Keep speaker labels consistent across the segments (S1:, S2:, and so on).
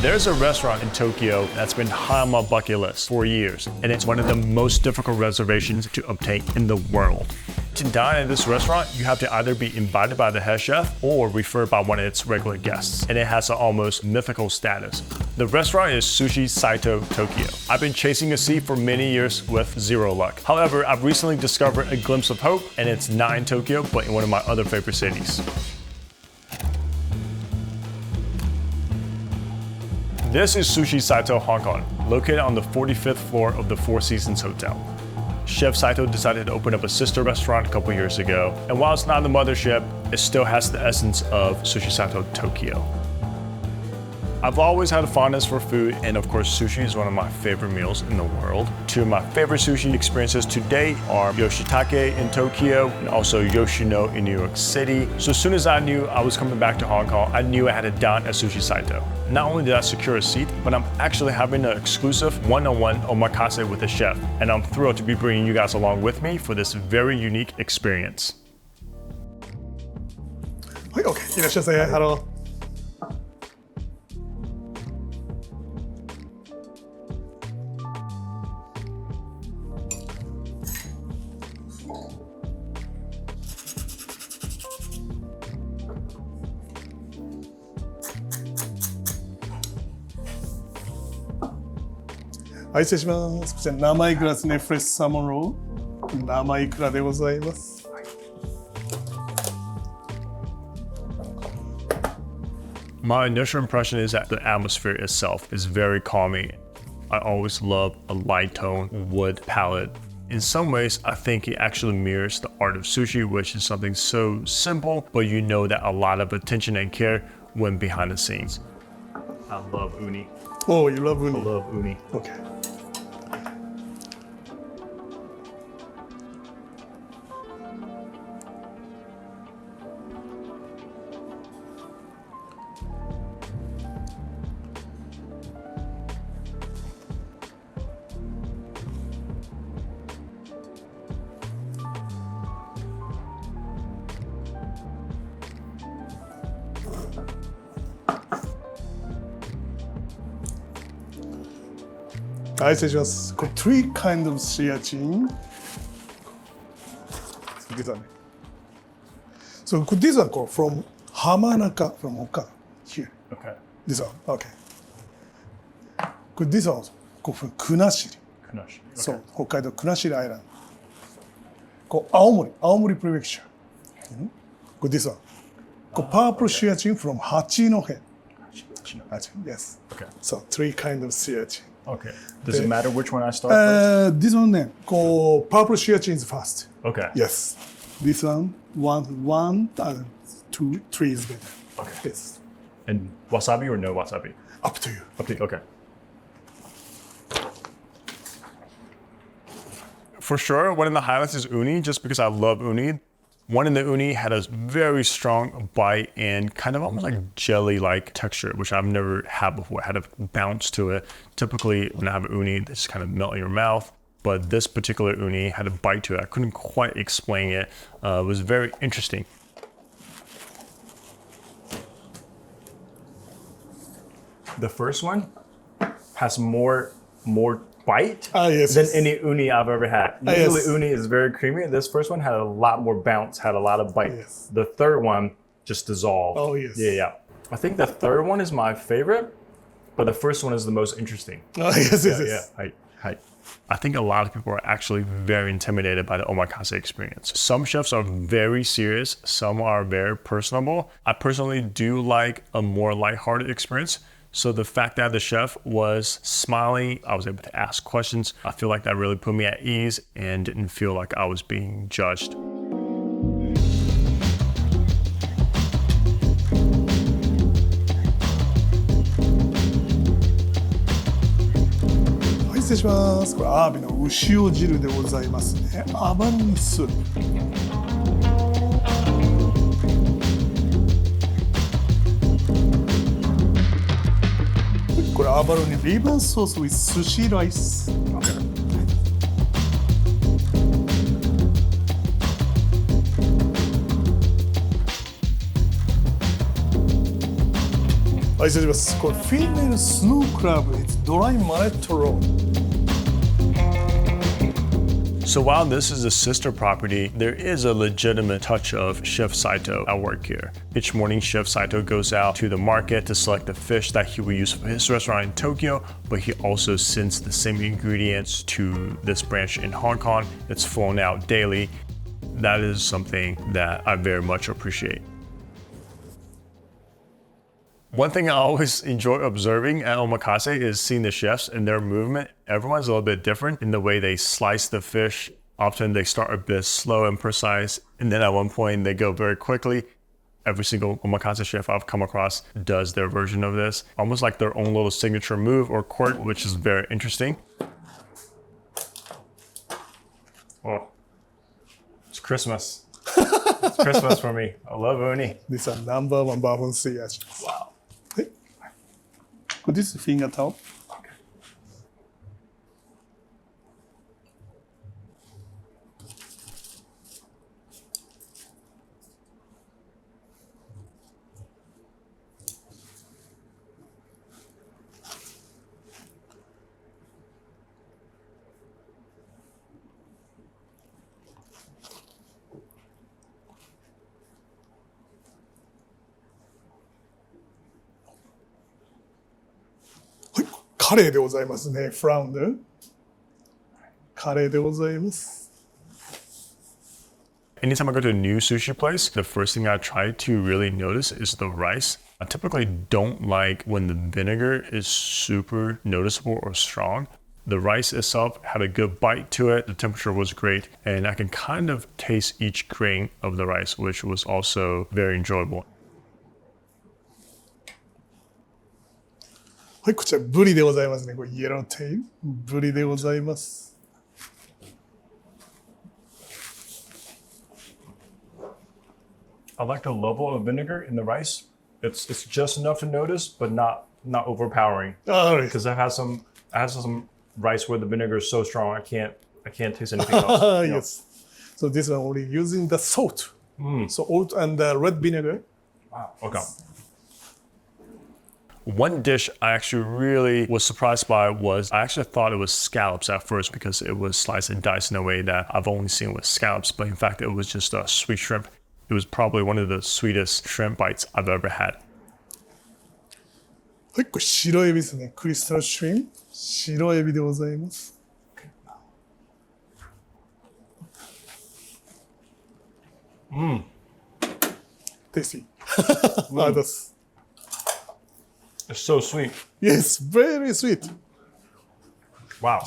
S1: There's a restaurant in Tokyo that's been high on my bucket list for years, and it's one of the most difficult reservations to obtain in the world. To dine at this restaurant, you have to either be invited by the head chef or referred by one of its regular guests, and it has an almost mythical status. The restaurant is Sushi Saito Tokyo. I've been chasing a seat for many years with zero luck. However, I've recently discovered a glimpse of hope, and it's not in Tokyo, but in one of my other favorite cities. This is Sushi Saito Hong Kong, located on the 45th floor of the Four Seasons Hotel. Chef Saito decided to open up a sister restaurant a couple years ago, and while it's not the mothership, it still has the essence of Sushi Saito Tokyo. I've always had a fondness for food, and of course sushi is one of my favorite meals in the world. Two of my favorite sushi experiences to date are Yoshitake in Tokyo and also Yoshino in New York City. So as soon as I knew I was coming back to Hong Kong, I knew I had to dine at Sushi Saito. Not only did I secure a seat, but I'm actually having an exclusive one-on-one omakase with the chef, and I'm thrilled to be bringing you guys along with me for this very unique experience.
S2: はい、OK。いらっしゃいませ。ハロー。はい、失礼します。こちら生イクラですね。フレッシュサーモンロール。生イクラでございます。
S1: My initial impression is that the atmosphere itself is very calming. I always love a light tone wood palette. In some ways, I think it actually mirrors the art of sushi, which is something so simple, but you know that a lot of attention and care went behind the scenes. I love uni.
S2: Oh, you love uni?
S1: I love uni.
S2: Okay. I suggest three kinds of shiatsu. These are. So these are from Hamanaka from Hokkaido here.
S1: Okay.
S2: These are okay. These are from Kunashiri.
S1: Kunashiri. Okay.
S2: So Hokkaido Kunashiri Island. Aomori Prefecture. This one. Purple shiatsu from Hachinohe. Yes.
S1: Okay.
S2: So three kinds of shiatsu.
S1: Okay. Does it matter which one I start first?
S2: This one then, purple shiatsu is first.
S1: Okay.
S2: Yes. This one, two, three is better.
S1: Okay.
S2: Yes.
S1: And wasabi or no wasabi?
S2: Up to you.
S1: Up to you. Okay. For sure, one of the highlights is uni, just because I love uni. One in the uni had a very strong bite and kind of almost like jelly-like texture, which I've never had before. It had a bounce to it. Typically, when I have uni, they just kind of melt in your mouth. But this particular uni had a bite to it. I couldn't quite explain it. It was very interesting. The first one has more bite than any uni I've ever had. Usually uni is very creamy. This first one had a lot more bounce, had a lot of bite.
S2: Yes.
S1: The third one just dissolved.
S2: Oh, yes.
S1: Yeah. I think the third one is my favorite, but the first one is the most interesting.
S2: Oh, yes.
S1: I think a lot of people are actually very intimidated by the omakase experience. Some chefs are very serious, some are very personable. I personally do like a more lighthearted experience. So the fact that the chef was smiling, I was able to ask questions. I feel like that really put me at ease and didn't feel like I was being judged.
S2: Hi, 失礼します。これアワビの牛尾汁でございますね。アバロンスープ。これアバロニリバーソース with sushi rice. Okay. 愛しております。これフィメルスノークラブ It's dry mallet roll.
S1: So while this is a sister property, there is a legitimate touch of Chef Saito at work here. Each morning, Chef Saito goes out to the market to select the fish that he will use for his restaurant in Tokyo, but he also sends the same ingredients to this branch in Hong Kong that's flown out daily. That is something that I very much appreciate. One thing I always enjoy observing at Omakase is seeing the chefs and their movement. Everyone's a little bit different in the way they slice the fish. Often they start a bit slow and precise, and then at one point they go very quickly. Every single Omakase chef I've come across does their version of this, almost like their own little signature move or quirk, which is very interesting. Oh, it's Christmas. It's Christmas for me. I love uni.
S2: This is number one barbon sea.
S1: Wow.
S2: This is finger towel.
S1: Okay.
S2: カレーでございますね。フラウンド。カレーでございます。
S1: Anytime I go to a new sushi place, the first thing I try to really notice is the rice. I typically don't like when the vinegar is super noticeable or strong. The rice itself had a good bite to it, the temperature was great, and I can kind of taste each grain of the rice, which was also very enjoyable.
S2: はい、こちらブリでございますね。これイエローテイル。ブリでございます。
S1: I like the level of vinegar in the rice. It's just enough to notice, but not overpowering. Because I had some rice where the vinegar is so strong I can't taste anything else.
S2: Yes. So this one only using the salt. Salt and the red vinegar.
S1: Wow. Okay. One dish I actually really was surprised by was I actually thought it was scallops at first because it was sliced and diced in a way that I've only seen with scallops, but in fact it was just a sweet shrimp. It was probably one of the sweetest shrimp bites I've ever had.
S2: はい、これ白エビですね。クリスタルシュリンプ。白エビでございます。Tasty.
S1: It's so sweet.
S2: Yes, very sweet.
S1: Wow.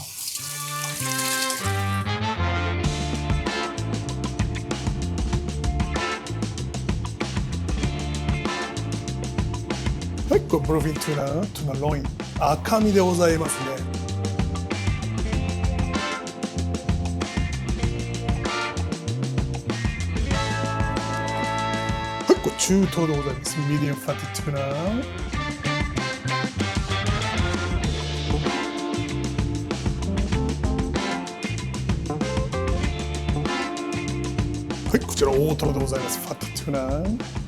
S2: はい、これブルーフィントゥナロイン。赤身でございますね。はい、これ中トロでございます。ミディアムファティトゥナ。はい、こちら大トロでございます。ファティトゥナ。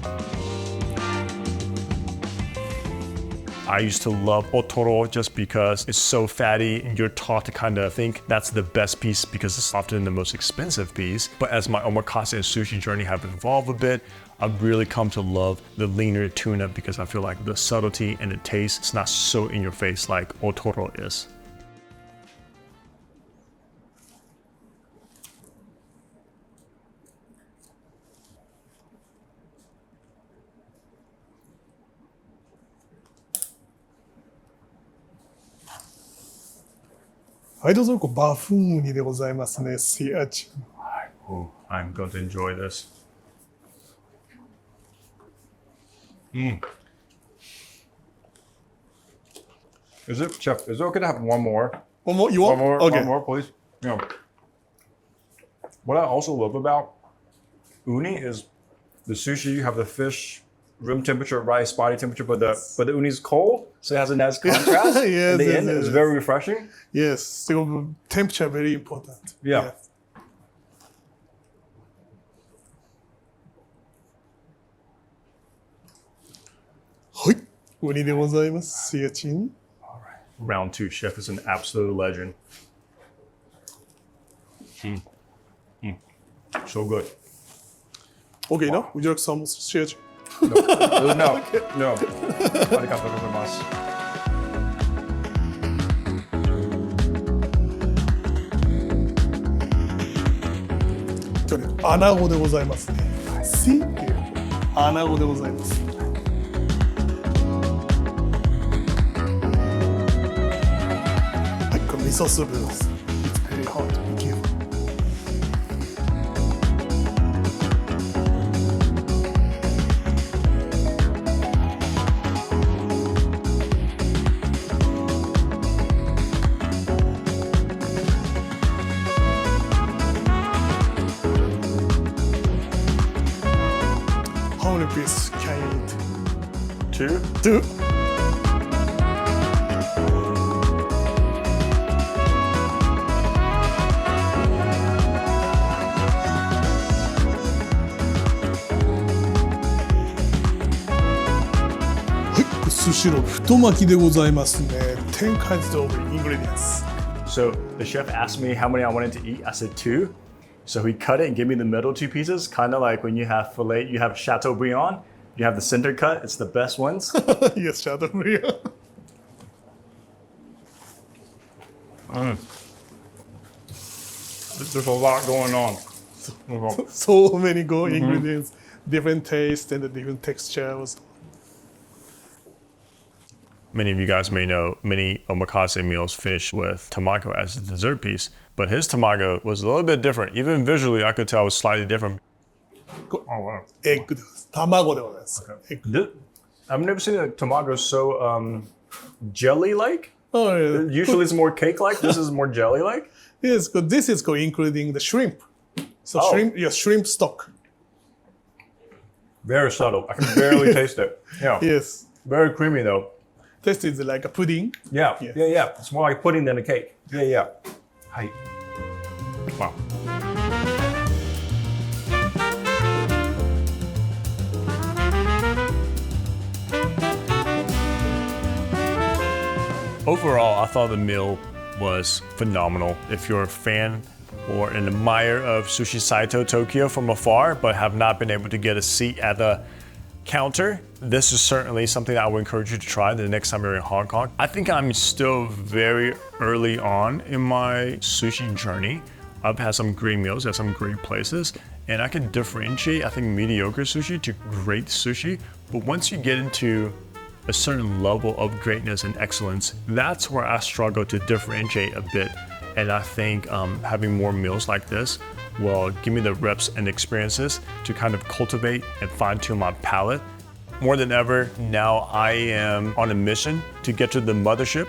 S1: I used to love otoro just because it's so fatty and you're taught to kind of think that's the best piece because it's often the most expensive piece. But as my omakase and sushi journey have evolved a bit, I've really come to love the leaner tuna because I feel like the subtlety and the taste is not so in your face like otoro is.
S2: I'm going
S1: to enjoy this. Is it, Chef, is it okay to have one more?
S2: One more? You want?
S1: One more,
S2: okay.
S1: One more, please. Yeah. What I also love about uni is the sushi, you have the fish, room temperature, rice, body temperature, but the uni is cold, so it has a nice contrast.
S2: Yes,
S1: in the
S2: yes,
S1: end,
S2: yes.
S1: it's very refreshing.
S2: Yes, so temperature very important.
S1: Yeah.
S2: ウニでございます。See you, Chin.
S1: Round two. Chef is an absolute legend. So good.
S2: Okay, now, would you like some sushi?
S1: No. No. ありがとうございます。
S2: 今日ね、アナゴでございますね。See? アナゴでございます。はい、これ味噌スープです。It's very hot. Be careful. How many pieces can you eat?
S1: Two?
S2: Two. 寿司の太巻きでございますね。10 kinds of ingredients.
S1: So the chef asked me how many I wanted to eat. I said two. So he cut it and gave me the middle two pieces, kind of like when you have filet, you have Chateaubriand, you have the center cut. It's the best ones.
S2: Yes, Chateaubriand.
S1: There's a lot going on.
S2: So many good ingredients, different taste and different textures.
S1: Many of you guys may know many omakase meals finish with tamago as a dessert piece, but his tamago was a little bit different. Even visually, I could tell it was slightly different. Oh, wow.
S2: エッグです。卵でございます。エッグ。
S1: I've never seen a tamago so jelly-like.
S2: Oh, yeah.
S1: Usually it's more cake-like. This is more jelly-like.
S2: Yes, but this is including the shrimp. So
S1: Oh.
S2: shrimp stock.
S1: Very subtle. I can barely taste it. Yeah.
S2: Yes.
S1: Very creamy though.
S2: Taste is like a pudding.
S1: Yeah.
S2: Yeah.
S1: Yeah. It's more like pudding than a cake. Yeah. Hi. Wow. Overall, I thought the meal was phenomenal. If you're a fan or an admirer of Sushi Saito Tokyo from afar, but have not been able to get a seat at the counter, this is certainly something that I would encourage you to try the next time you're in Hong Kong. I think I'm still very early on in my sushi journey. I've had some great meals at some great places, and I can differentiate, I think, mediocre sushi to great sushi. But once you get into a certain level of greatness and excellence, that's where I struggle to differentiate a bit. And I think having more meals like this will give me the reps and experiences to kind of cultivate and fine-tune my palate. More than ever, now I am on a mission to get to the mothership,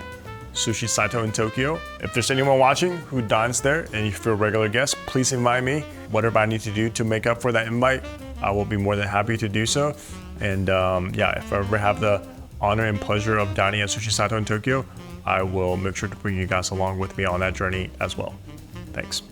S1: Sushi Saito in Tokyo. If there's anyone watching who dines there and you feel a regular guest, please invite me. Whatever I need to do to make up for that invite, I will be more than happy to do so. And yeah, if I ever have the honor and pleasure of dining at Sushi Saito in Tokyo, I will make sure to bring you guys along with me on that journey as well. Thanks.